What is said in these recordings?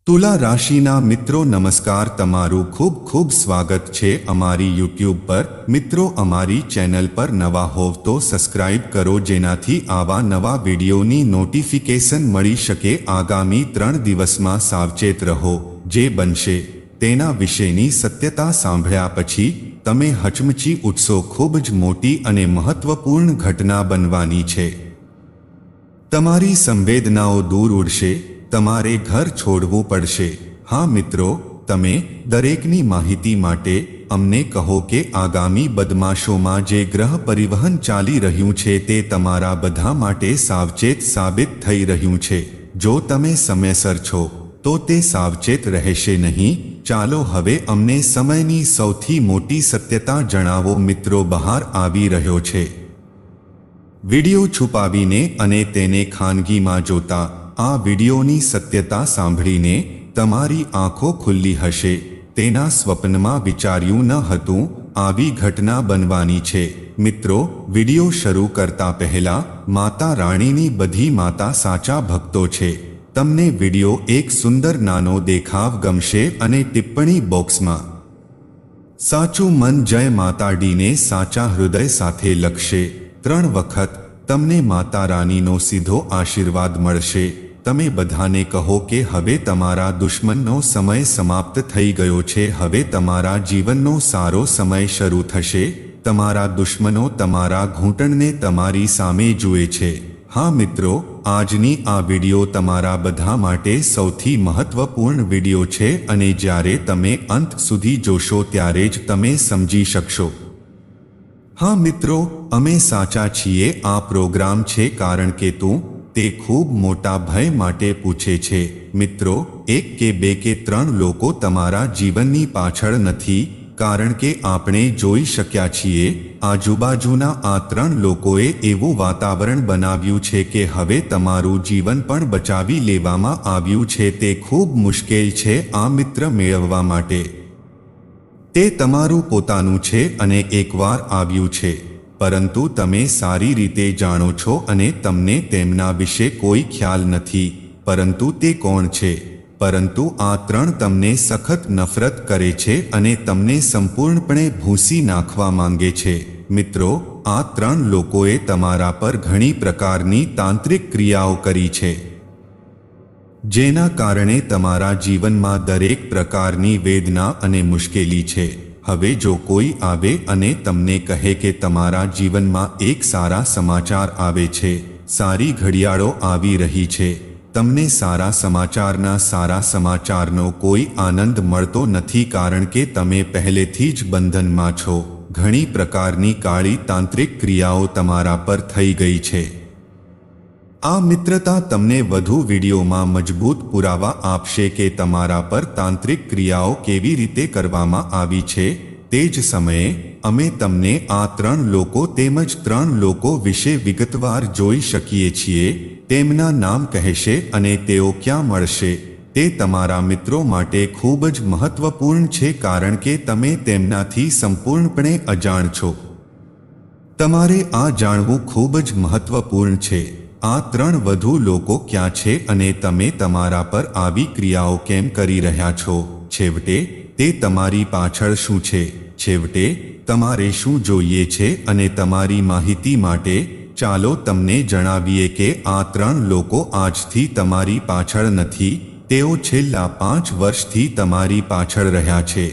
तुला राशिना मित्रों नमस्कार, तमारू खूब खूब स्वागत छे अमारी यूट्यूब पर। मित्रों, अमारी चैनल पर नवा होव तो सब्सक्राइब करो, जेनाथी आवा नवा विडियोनी नोटिफिकेशन मळी शके। आगामी 3 दिवसमां सावचेत रहो, जे बनशे तेना विशेनी सत्यता सांभळ्या पछी तमे हचमची उठशो। खूब ज मोटी अने महत्वपूर्ण घटना बनवानी छे। तमारी संवेदनाओ दूर उड़शे, तमारे घर छोड़वू पड़शे। हाँ मित्रों, तमे दरेकनी माहिती माटे अमने कहो के आगामी बदमाशोमां जे ग्रह परिवहन चाली रह्युं छे ते तमारा बधा माटे सावचेत साबित थई रह्युं छे। जो तमे समयसर छो तो ते सावचेत रहेशे नहीं। चालो हवे अमने समयनी सौथी मोटी सत्यता जणावो। मित्रों, बहार आवी रह्यो छे। विडियो छुपावीने अने तेने खानगीमां जोता आ विडियोनी सत्यता सांभळीने तमारी आंखो खुल्ली हशे। तेना स्वप्નમાં विचार्યું न હતું આવી ઘટના બનવાની છે। મિત્રો, વિડિયો શરૂ કરતા પહેલા માતા રાણીની બધી માતા સાચા ભક્તો છે। તમને વિડિયો એક સુંદર નાનો દેખાવ ગમશે અને ટિપ્પણી બોક્સમાં સાચું મન જય માતા ડીને સાચા હૃદય સાથે લખશે। 3 વખત તમને માતા રાણીનો સીધો આશીર્વાદ મળશે। તમે બધાને કહો કે હવે તમારા દુશ્મનનો સમય સમાપ્ત થઈ ગયો છે। હવે તમારા જીવનનો સારો સમય શરૂ થશે। તમારા દુશ્મનો તમારા ઘૂંટણને તમારી સામે જુએ છે। હા મિત્રો, આજની આ વિડિયો તમારા બધા માટે સૌથી મહત્વપૂર્ણ વિડિયો છે અને જ્યારે તમે અંત સુધી જોશો ત્યારે જ તમે સમજી શકશો। હા મિત્રો, અમે સાચા છીએ। આ પ્રોગ્રામ છે કારણ કે તું તે ખૂબ મોટા ભય માટે પૂછે છે। મિત્રો, 1 કે 2 કે 3 લોકો તમારા જીવનની પાછળ નથી, કારણ કે આપણે જોઈ શક્યા છીએ આજુબાજુના આ 3 લોકોએ એવું વાતાવરણ બનાવ્યું છે કે હવે તમારું જીવન પણ બચાવી લેવામાં આવ્યું છે। તે ખૂબ મુશ્કેલ છે આ મિત્ર મેળવવા માટે। તે તમારું પોતાનું છે અને એકવાર આવ્યું છે, પરંતુ તમે સારી રીતે જાણો છો અને તમને તેમના વિશે કોઈ ખ્યાલ નથી। પરંતુ તે કોણ છે? પરંતુ આ 3 તમને સખત નફરત કરે છે અને તમને સંપૂર્ણપણે ભૂંસી નાખવા માંગે છે। મિત્રો, આ 3 લોકોએ તમારા પર ઘણી પ્રકારની તાંત્રિક ક્રિયાઓ કરી છે, જેના કારણે તમારા જીવનમાં દરેક પ્રકારની વેદના અને મુશ્કેલી છે। હવે જો કોઈ આવે અને તમને કહે કે તમારા જીવનમાં એક સારા સમાચાર આવે છે, સારી ઘડિયાળો આવી રહી છે, તમને સારા સમાચારનો કોઈ આનંદ મળતો નથી કારણ કે તમે પહેલેથી જ બંધનમાં છો। ઘણી પ્રકારની કાળી તાંત્રિક ક્રિયાઓ તમારા પર થઈ ગઈ છે। આ મિત્રતા તમને વધુ વિડીયોમાં મજબૂત પુરાવા આપશે કે તમારા પર તાંત્રિક ક્રિયાઓ કેવી રીતે કરવામાં આવી છે। તે જ સમયે અમે તમને આ 3 લોકો તેમજ 3 લોકો વિશે વિગતવાર જોઈ શકીએ છીએ। તેમના નામ કહેશે અને તેઓ ક્યાં મળશે તે તમારા મિત્રો માટે ખૂબ જ મહત્વપૂર્ણ છે કારણ કે તમે તેમનાથી સંપૂર્ણપણે અજાણ છો। તમારે આ જાણવું ખૂબ જ મહત્વપૂર્ણ છે। આ 3 વધુ લોકો ક્યાં છે અને તમે તમારા પર આવી ક્રિયાઓ કેમ કરી રહ્યા છો? છેવટે તે તમારી પાછળ શું છે? છેવટે તમારે શું જોઈએ છે? અને તમારી માહિતી માટે ચાલો તમને જણાવીએ કે આ 3 લોકો આજથી તમારી પાછળ નથી, તેઓ છેલ્લા 5 વર્ષથી તમારી પાછળ રહ્યા છે।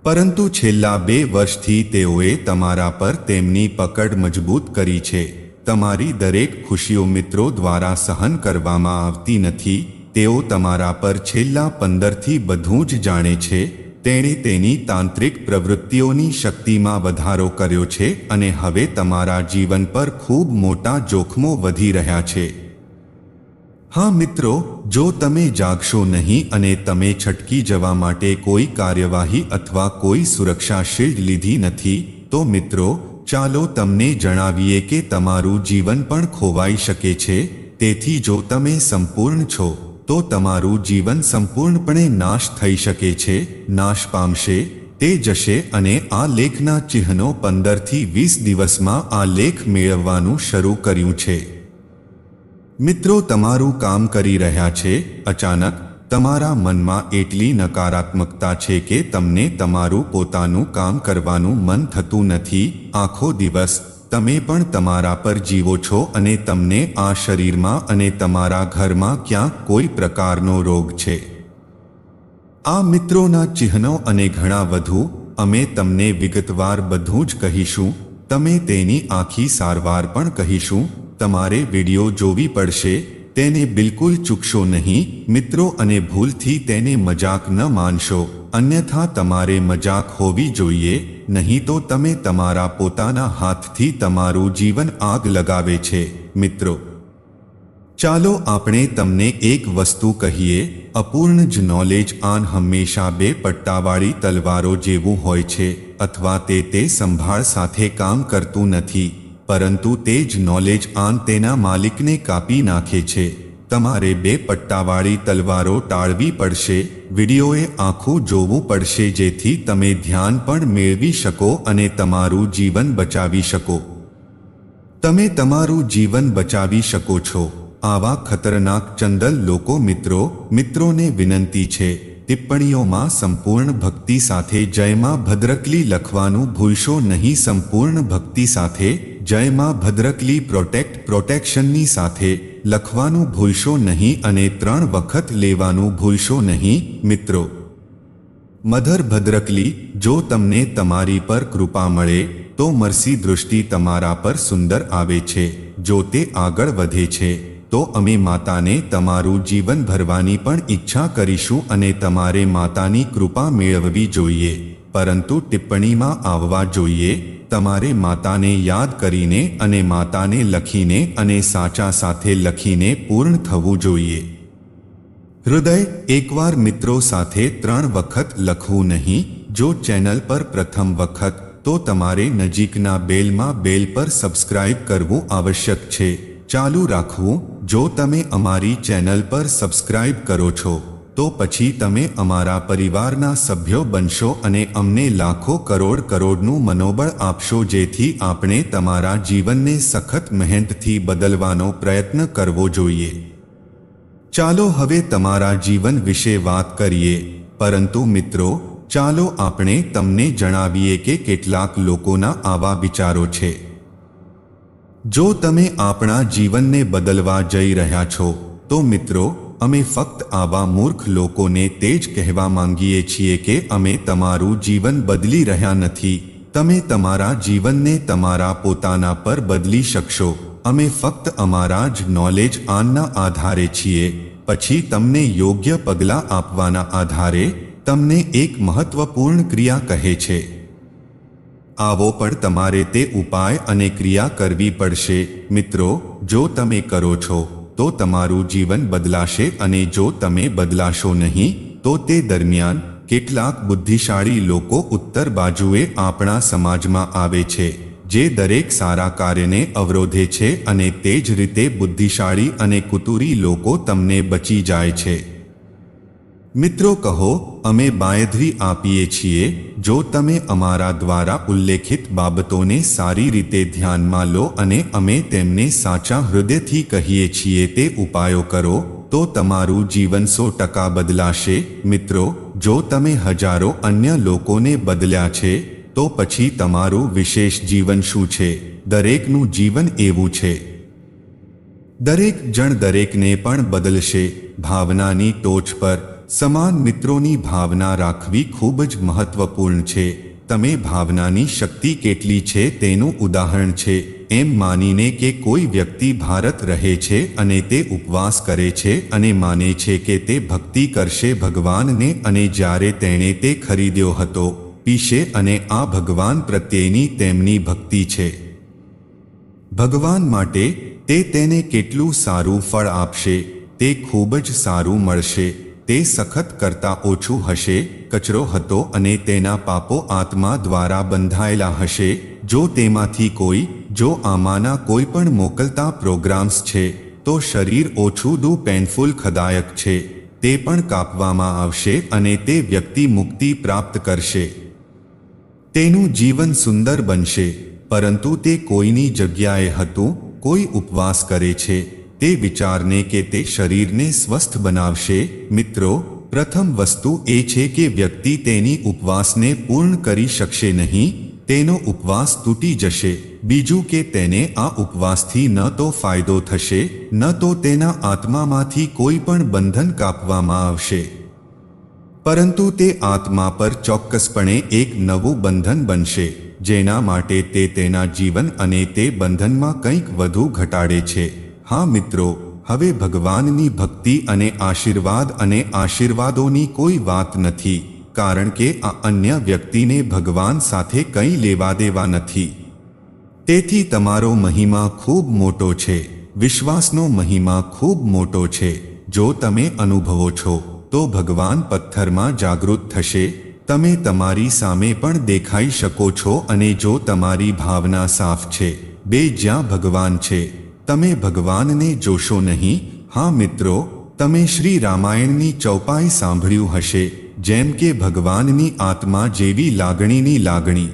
પરંતુ છેલ્લા 2 વર્ષથી તેઓએ તમારા પર તેમની પકડ મજબૂત કરી છે। તમારી દરેક ખુશીઓ મિત્રો દ્વારા સહન કરવામાં આવતી નથી। તેઓ તમારા પર છેલ્લા 15 થી બધું જ જાણે છે। તેણે તેની તાંત્રિક પ્રવૃત્તિઓની શક્તિમાં વધારો કર્યો છે અને હવે તમારા જીવન પર ખૂબ મોટા જોખમો વધી રહ્યા છે। હા મિત્રો, જો તમે જાગશો નહીં અને તમે છટકી જવા માટે કોઈ કાર્યવાહી અથવા કોઈ સુરક્ષા શિલ્ડ લીધી નથી, તો મિત્રો ચાલો તમને જણાવીએ કે તમારું જીવન પણ ખોવાઈ શકે છે। તેથી જો તમે સંપૂર્ણ છો તો તમારું જીવન સંપૂર્ણપણે નાશ થઈ શકે છે, નાશ પામશે। તે જશે અને આ લેખના ચિહ્નો 15 થી 20 દિવસમાં આ લેખ મેળવવાનું શરૂ કર્યું છે। મિત્રો, તમારું કામ કરી રહ્યા છે। અચાનક તમારા મનમાં એટલી નકારાત્મકતા છે કે તમને તમારું પોતાનું કામ કરવાનું મન થતું નથી. આખો દિવસ તમે પણ તમારા પર જીવો છો અને તમને આ શરીરમાં અને તમારા ઘરમાં ક્યાંક કોઈ પ્રકારનો રોગ છે. આ મિત્રોના ચિહ્નો અને ઘણા વધુ અમે તમને વિગતવાર બધું જ કહીશું. તમે તેની આખી સારવાર પણ કહીશું. તમારે વિડિયો જોવી પડશે. તેને બિલકુલ ચૂકશો નહીં મિત્રો, અને ભૂલથી તેને મજાક ન માનશો, અન્યથા તમારે મજાક હોવી જોઈએ. નહીં તો તમે તમારા પોતાના હાથથી તમારું જીવન આગ લગાવે છે. મિત્રો, ચાલો આપણે તમને એક વસ્તુ કહીએ. અપૂર્ણ જ નોલેજ આન હંમેશા બે પટ્ટાવાળી તલવારો જેવું હોય છે, અથવા તે સંભાળ સાથે કામ કરતું નથી, પરંતુ તે જ નોલેજ આન તેના માલિકને કાપી નાખે છે. તમારે બે પટ્ટાવાળી તલવારો ટાળવી પડશે. વિડીયોએ આખું જોવું પડશે જેથી તમે ધ્યાન પણ મેળવી શકો અને તમારું જીવન બચાવી શકો. તમે તમારું જીવન બચાવી શકો છો. આવા ખતરનાક ચંદલ મિત્રોને વિનંતી છે, ટિપ્પણીઓમાં સંપૂર્ણ ભક્તિ સાથે જય માં ભદ્રકલી લખવાનું ભૂલશો નહીં. સંપૂર્ણ ભક્તિ સાથે જય માં ભદ્રકલી પ્રોટેક્શનની સાથે લખવાનું ભૂલશો નહીં અને 3 વખત લેવાનું ભૂલશો નહીં. મિત્રો, મધર ભદ્રકલી, જો તમને તમારી પર કૃપા મળે તો મરસી દૃષ્ટિ તમારા પર સુંદર આવે છે. જો તે આગળ વધે છે તો અમે માતાને તમારું જીવન ભરવાની પણ ઈચ્છા કરીશું અને તમારે માતાની કૃપા મેળવવી જોઈએ, પરંતુ ટિપ્પણીમાં આવવા જોઈએ. તમારે માતાને યાદ કરીને અને માતાને લખીને અને સાચા સાથે લખીને પૂર્ણ થવું જોઈએ. હૃદય એકવાર મિત્રો સાથે 3 વખત લખવું નહીં. જો ચેનલ પર પ્રથમ વખત, તો તમારે નજીકના બેલ પર સબસ્ક્રાઇબ કરવું આવશ્યક છે. ચાલુ રાખવું. જો તમે અમારી ચેનલ પર સબસ્ક્રાઇબ કરો છો તો પછી તમે અમારા પરિવારના સભ્યો બનશો અને અમને લાખો કરોડનું મનોબળ આપશો, જેથી આપણે તમારા જીવનને સખત મહેનતથી બદલવાનો પ્રયત્ન કરવો જોઈએ. ચાલો હવે તમારા જીવન વિશે વાત કરીએ. પરંતુ મિત્રો, ચાલો આપણે તમને જણાવીએ કે કેટલાક લોકોના આવા વિચારો છે. જો તમે આપણા જીવનને બદલવા જઈ રહ્યા છો તો મિત્રો, અમે ફક્ત આવા મૂર્ખ લોકોને તે જ કહેવા માંગીએ છીએ કે અમે તમારું જીવન બદલી રહ્યા નથી. તમે તમારા જીવનને તમારા પોતાના પર બદલી શકશો. અમે ફક્ત અમારા જ નોલેજ આનના આધારે છીએ. પછી તમને યોગ્ય પગલાં આપવાના આધારે તમને એક મહત્વપૂર્ણ ક્રિયા કહે છે. આવો પણ તમારે તે ઉપાય અને ક્રિયા કરવી પડશે. મિત્રો, જો તમે કરો છો તો તમારું જીવન બદલાશે, અને જો તમે બદલાશો નહીં તો તે દરમિયાન કેટલાક બુદ્ધિશાળી લોકો ઉત્તર બાજુએ આપણા સમાજમાં આવે છે, જે દરેક સારા કાર્યને અવરોધે છે, અને તે જ રીતે બુદ્ધિશાળી અને કુતુરી લોકો તમને બચી જાય છે. મિત્રો, કહો, અમે બાંયધરી આપીએ છીએ. જો તમે અમારા દ્વારા ઉલ્લેખિત બાબતોને સારી રીતે ધ્યાનમાં લો અને અમે તેમને સાચા હૃદયથી કહીએ છીએ તે ઉપાયો કરો, તો તમારું જીવન 100% બદલાશે. મિત્રો, જો તમે હજારો અન્ય લોકોને બદલ્યા છે તો પછી તમારું વિશેષ જીવન શું છે? દરેકનું જીવન એવું છે. દરેક જણ દરેકને પણ બદલશે. ભાવનાની ટોચ પર સમાન મિત્રોની ભાવના રાખવી ખૂબ જ મહત્વપૂર્ણ છે. તમે ભાવનાની શક્તિ કેટલી છે તેનું ઉદાહરણ છે. એમ માનીને કે કોઈ વ્યક્તિ ભારત રહે છે અને તે ઉપવાસ કરે છે અને માને છે કે તે ભક્તિ કરશે ભગવાનને, અને જ્યારે તેણે તે ખરીદ્યો હતો, પીશે, અને આ ભગવાન પ્રત્યેની તેમની ભક્તિ છે. ભગવાન માટે તે તેને કેટલું સારું ફળ આપશે. તે ખૂબ જ સારું મળશે. તે સખત કરતાં ઓછું હશે, કચરો હતો અને તેના પાપો આત્મા દ્વારા બંધાયેલા હશે. જો તેમાંથી જો આમાંના કોઈ પણ મોકલતા પ્રોગ્રામ્સ છે તો શરીર ઓછું પેનફુલ ખદાયક છે, તે પણ કાપવામાં આવશે અને તે વ્યક્તિ મુક્તિ પ્રાપ્ત કરશે. તેનું જીવન સુંદર બનશે. પરંતુ તે કોઈની જગ્યાએ હતું. કોઈ ઉપવાસ કરે છે, તે વિચારને કે તે શરીરને સ્વસ્થ બનાવશે. મિત્રો, પ્રથમ વસ્તુ એ છે કે વ્યક્તિ તેની ઉપવાસને પૂર્ણ કરી શકશે નહીં, તેનો ઉપવાસ તૂટી જશે. બીજું કે તેને આ ઉપવાસથી ન તો ફાયદો થશે, ન તો તેના આત્મામાંથી કોઈ પણ બંધન કાપવામાં આવશે, પરંતુ તે આત્મા પર ચોક્કસપણે એક નવું બંધન બનશે, જેના માટે તે તેના જીવન અને તે બંધનમાં કંઈક વધુ ઘટાડે છે. હા મિત્રો, હવે ભગવાનની ભક્તિ અને આશીર્વાદોની કોઈ વાત નથી, કારણ કે આ અન્ય વ્યક્તિને ભગવાન સાથે કંઈ લેવા દેવા નથી. તેથી તમારો મહિમા ખૂબ મોટો છે, વિશ્વાસનો મહિમા ખૂબ મોટો છે. જો તમે અનુભવો છો તો ભગવાન પથ્થરમાં જાગૃત થશે. તમે તમારી સામે પણ દેખાઈ શકો છો, અને જો તમારી ભાવના સાફ છે, બે જ્યાં ભગવાન છે, તમે ભગવાનને જોશો નહીં. હા મિત્રો, તમે શ્રી રામાયણની ચોપાઈ સાંભળ્યું હશે, જેમ કે ભગવાનની આત્મા જેવી લાગણીની લાગણી,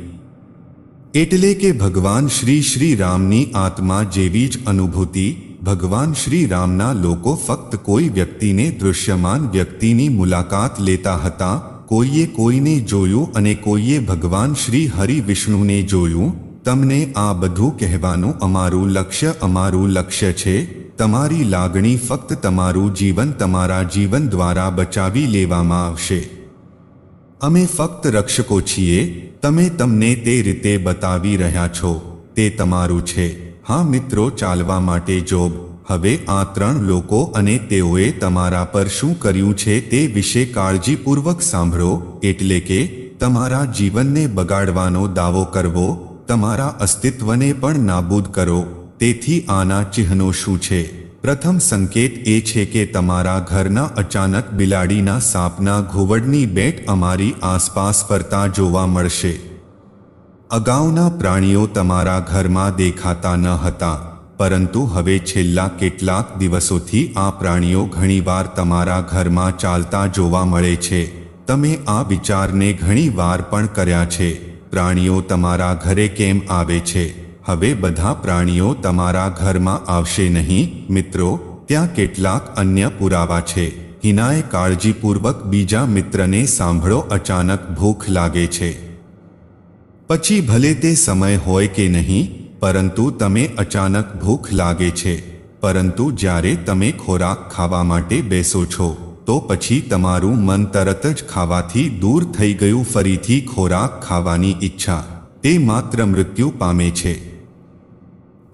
એટલે કે ભગવાન શ્રી રામની આત્મા જેવી જ અનુભૂતિ. ભગવાન શ્રી રામના લોકો ફક્ત કોઈ વ્યક્તિને દૃશ્યમાન વ્યક્તિની મુલાકાત લેતા હતા. કોઈએ કોઈને જોયું અને કોઈએ ભગવાન શ્રી હરિ વિષ્ણુને જોયું. તમને આ બધું કહેવાનું અમારું લક્ષ્ય છે. તમારી લાગણી ફક્ત તમારું જીવન તમારા જીવન દ્વારા બચાવી લેવામાં આવશે. અમે ફક્ત રક્ષકો છીએ. તમે તમને તે રીતે બતાવી રહ્યા છો, તે તમારું છે. હા મિત્રો, ચાલવા માટે જોબ. હવે આ 3 લોકો અને તેઓએ તમારા પર શું કર્યું છે તે વિશે કાળજીપૂર્વક સાંભળો. એટલે કે તમારા જીવનને બગાડવાનો દાવો કરવો, તમારા અસ્તિત્વને પણ નાબૂદ કરો. તેથી આના ચિહ્નો શું છે? પ્રથમ સંકેત એ છે કે તમારા ઘરના અચાનક બિલાડીના સાપના ઘુવડની બેટ અમારી આસપાસ ફરતા જોવા મળશે. અગાઉના પ્રાણીઓ તમારા ઘરમાં દેખાતા ન હતા, પરંતુ હવે છેલ્લા કેટલાક દિવસોથી આ પ્રાણીઓ ઘણીવાર તમારા ઘરમાં ચાલતા જોવા મળે છે. તમે આ વિચારને ઘણીવાર પણ કર્યા છે, પ્રાણીઓ તમારા ઘરે કેમ આવે છે? હવે બધા પ્રાણીઓ તમારા ઘરમાં આવશે નહીં. મિત્રો, ત્યાં કેટલાક અન્ય પુરાવા છે. હિનાએ કાળજીપૂર્વક બીજા મિત્રને સાંભળો. અચાનક ભૂખ લાગે છે. પછી ભલે તે સમય હોય કે નહીં, પરંતુ તમે અચાનક ભૂખ લાગે છે. પરંતુ જ્યારે તમે ખોરાક ખાવા માટે બેસો છો, તો પછી તમારું મન તરત જ ખાવાથી દૂર થઈ ગયું. ફરીથી ખોરાક ખાવાની ઈચ્છા, તે માત્ર મૃત્યુ પામે છે.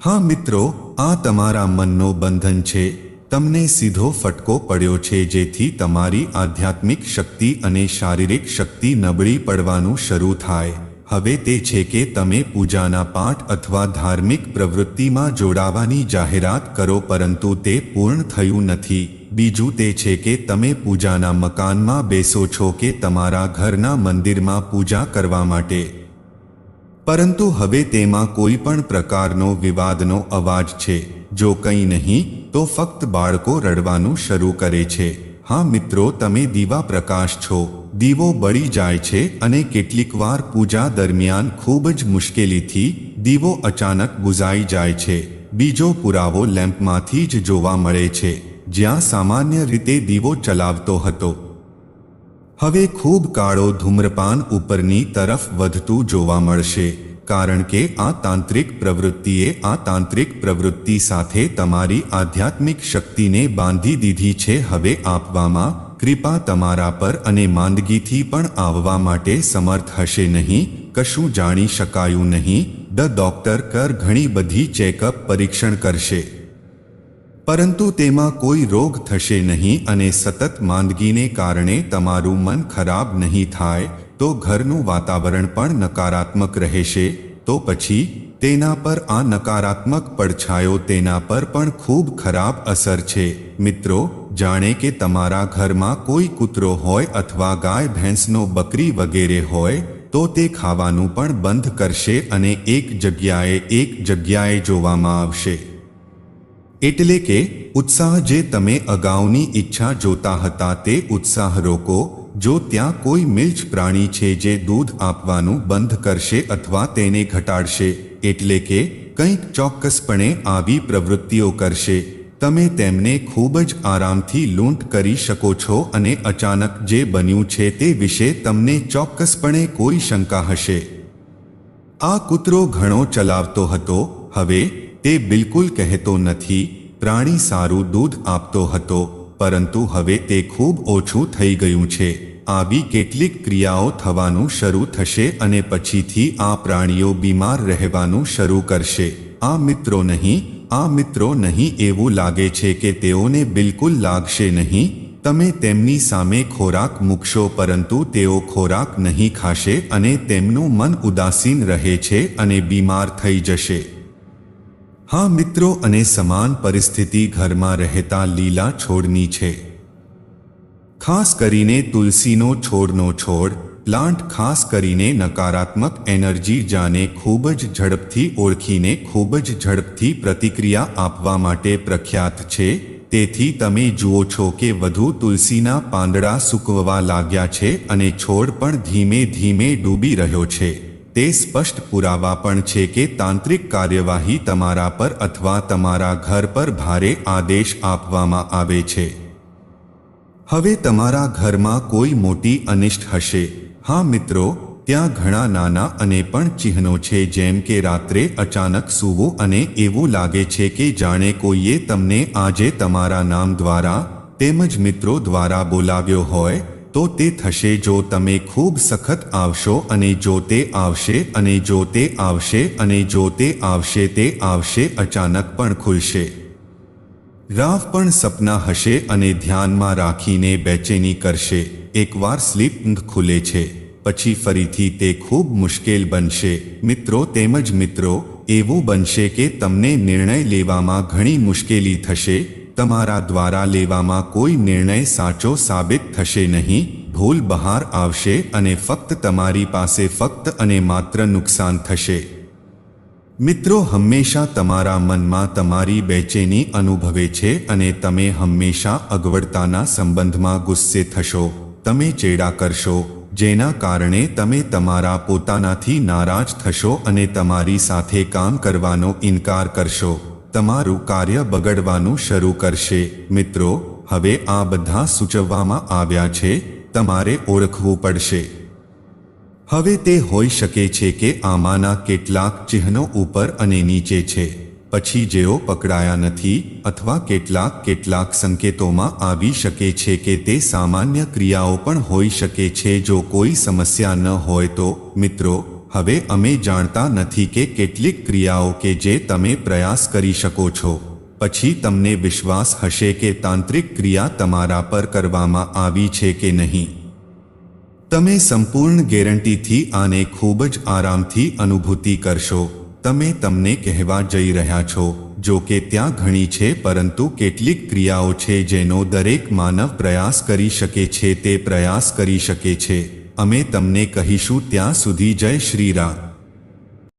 હા મિત્રો, આ તમારા મનનો બંધન છે. તમને સીધો ફટકો પડ્યો છે, જેથી તમારી આધ્યાત્મિક શક્તિ અને શારીરિક શક્તિ નબળી પડવાનું શરૂ થાય. હવે તે છે કે તમે પૂજાના પાઠ અથવા ધાર્મિક પ્રવૃત્તિમાં જોડાવાની જાહેરાત કરો, પરંતુ તે પૂર્ણ થયું નથી. બીજું તે છે કે તમે પૂજાના મકાનમાં બેસો છો કે તમારા ઘરના મંદિરમાં પૂજા કરવા માટે, પરંતુ હવે તેમાં કોઈ પણ પ્રકારનો વિવાદનો અવાજ છે. જો કંઈ નહીં, તો ફક્ત બાળકો રડવાનું શરૂ કરે છે. હા મિત્રો, તમે દીવા પ્રકાશ છો, દીવો બળી જાય છે, અને કેટલીકવાર પૂજા દરમિયાન ખૂબ જ મુશ્કેલીથી દીવો અચાનક બુઝાઈ જાય છે. બીજો પુરાવો લેમ્પમાંથી જ જોવા મળે છે, જ્યાં સામાન્ય રીતે દીવો ચલાવતો હતો. હવે ખૂબ કાળો ધૂમ્રપાન ઉપરની તરફ વધતું જોવા મળશે, કારણ કે આ તાંત્રિક પ્રવૃત્તિ સાથે તમારી આધ્યાત્મિક શક્તિને બાંધી દીધી છે. હવે આપવામાં કૃપા તમારા પર અને માંદગીથી પણ આવવા માટે સમર્થ હશે નહીં. કશું જાણી શકાયું નહીં. ડોક્ટર ઘણી બધી ચેકઅપ પરીક્ષણ કરશે, પરંતુ તેમાં કોઈ રોગ થશે નહીં, અને સતત માંદગીને કારણે તમારું મન ખરાબ નહીં થાય, તો ઘરનું વાતાવરણ પણ નકારાત્મક રહેશે. તો પછી તેના પર આ નકારાત્મક પડછાયો તેના પર પણ ખૂબ ખરાબ અસર છે. મિત્રો, જાણે કે તમારા ઘરમાં કોઈ કૂતરો હોય અથવા ગાય, ભેંસનો, બકરી વગેરે હોય, તો તે ખાવાનું પણ બંધ કરશે અને એક જગ્યાએ જોવામાં આવશે. એટલે કે ઉત્સાહ જે તમે અગાઉની ઈચ્છા જોતા હતા, તે ઉત્સાહ રોકો. જો ત્યાં કોઈ મિલ્ચ પ્રાણી છે જે દૂધ આપવાનું બંધ કરશે અથવા તેને ઘટાડશે, એટલે કે કંઈક ચોક્કસપણે આવી પ્રવૃત્તિઓ કરશે, તમે તેમને ખૂબ જ આરામથી લૂંટ કરી શકો છો અને અચાનક જે બન્યું છે તે વિશે તમને ચોક્કસપણે કોઈ શંકા હશે. આ કૂતરો ઘણો ચલાવતો હતો, હવે તે બિલકુલ કહેતો નથી. પ્રાણી સારું દૂધ આપતો હતો, પરંતુ હવે તે ખૂબ ઓછું થઈ ગયું છે. આવી કેટલીક ક્રિયાઓ થવાનું શરૂ થશે અને પછીથી આ પ્રાણીઓ બીમાર રહેવાનું શરૂ કરશે. આ મિત્રો નહીં, એવું લાગે છે કે તેઓને બિલકુલ લાગશે નહીં. તમે તેમની સામે ખોરાક મૂકશો પરંતુ તેઓ ખોરાક નહીં ખાશે અને તેમનું મન ઉદાસીન રહે છે અને બીમાર થઈ જશે. હા મિત્રો, અને સમાન પરિસ્થિતિ ઘરમાં રહેતા લીલા છોડની છે. ખાસ કરીને તુલસીનો છોડ પ્લાન્ટ ખાસ કરીને નકારાત્મક એનર્જી જાને ખૂબ જ ઝડપથી ઓળખીને ખૂબ જ ઝડપથી પ્રતિક્રિયા આપવા માટે પ્રખ્યાત છે. તેથી તમે જુઓ છો કે વધુ તુલસીના પાંદડા સૂકવવા લાગ્યા છે અને છોડ પણ ધીમે ધીમે ડૂબી રહ્યો છે. તે સ્પષ્ટ પુરાવા પણ છે કે તાંત્રિક કાર્યવાહી તમારા પર અથવા તમારા ઘર પર ભારે આદેશ આપવામાં આવે છે. હવે તમારા ઘરમાં કોઈ મોટી અનિષ્ટ હશે. હા મિત્રો, ત્યાં ઘણા નાના અને પણ ચિહ્નો છે, જેમ કે રાત્રે અચાનક સૂવું અને એવું લાગે છે કે જાણે કોઈએ તમને આજે તમારા નામ દ્વારા તેમજ મિત્રો દ્વારા બોલાવ્યો હોય. તો તે થશે જો તમે ખૂબ સખત આવશો અને જો તે આવશે અને જો તે આવશે અને જો તે આવશે, તે આવશે અચાનક પણ ખુલશે. રાવ પણ સપના હશે અને ધ્યાનમાં રાખીને બેચેની કરશે. એકવાર સ્લીપ ખુલે છે પછી ફરીથી તે ખૂબ મુશ્કેલ બનશે. મિત્રો તેમજ મિત્રો, એવું બનશે કે તમને નિર્ણય લેવામાં ઘણી મુશ્કેલી થશે. તમારા દ્વારા લેવામાં કોઈ નિર્ણય સાચો સાબિત થશે નહીં. ભૂલ બહાર આવશે અને ફક્ત તમારી પાસે ફક્ત અને માત્ર નુકસાન થશે. મિત્રો, હંમેશા તમારા મનમાં તમારી બેચેની અનુભવે છે અને તમે હંમેશા અગવડતાના સંબંધમાં ગુસ્સે થશો. તમે ચેડા કરશો, જેના કારણે તમે તમારા પોતાનાથી નારાજ થશો અને તમારી સાથે કામ કરવાનો ઇનકાર કરશો. તમારું કાર્ય બગડવાનું શરૂ કરશે. મિત્રો, હવે આ બધા સૂચવવામાં આવ્યા છે, તમારે ઓળખવું પડશે. હવે તે હોઈ શકે છે કે આમાંના કેટલાક ચિહ્નો ઉપર અને નીચે છે, પછી જેઓ પકડાયા નથી, અથવા કેટલાક સંકેતોમાં આવી શકે છે કે તે સામાન્ય ક્રિયાઓ પણ હોઈ શકે છે. જો કોઈ સમસ્યા ન હોય તો મિત્રો, હવે અમે જાણતા નથી કે કેટલીક ક્રિયાઓ કે જે તમે પ્રયાસ કરી શકો છો, પછી તમને વિશ્વાસ હશે કે તાંત્રિક ક્રિયા તમારા પર કરવામાં આવી છે કે નહીં. તમે સંપૂર્ણ ગેરંટીથી આને ખૂબ જ આરામથી અનુભૂતિ કરશો. તમે તમને કહેવા જઈ રહ્યા છો, જો કે ત્યાં ઘણી છે, પરંતુ કેટલીક ક્રિયાઓ છે જેનો દરેક માનવ પ્રયાસ કરી શકે છે. તે પ્રયાસ કરી શકે છે. અમે તમને કહીશું. ત્યાં સુધી જય શ્રી રામ.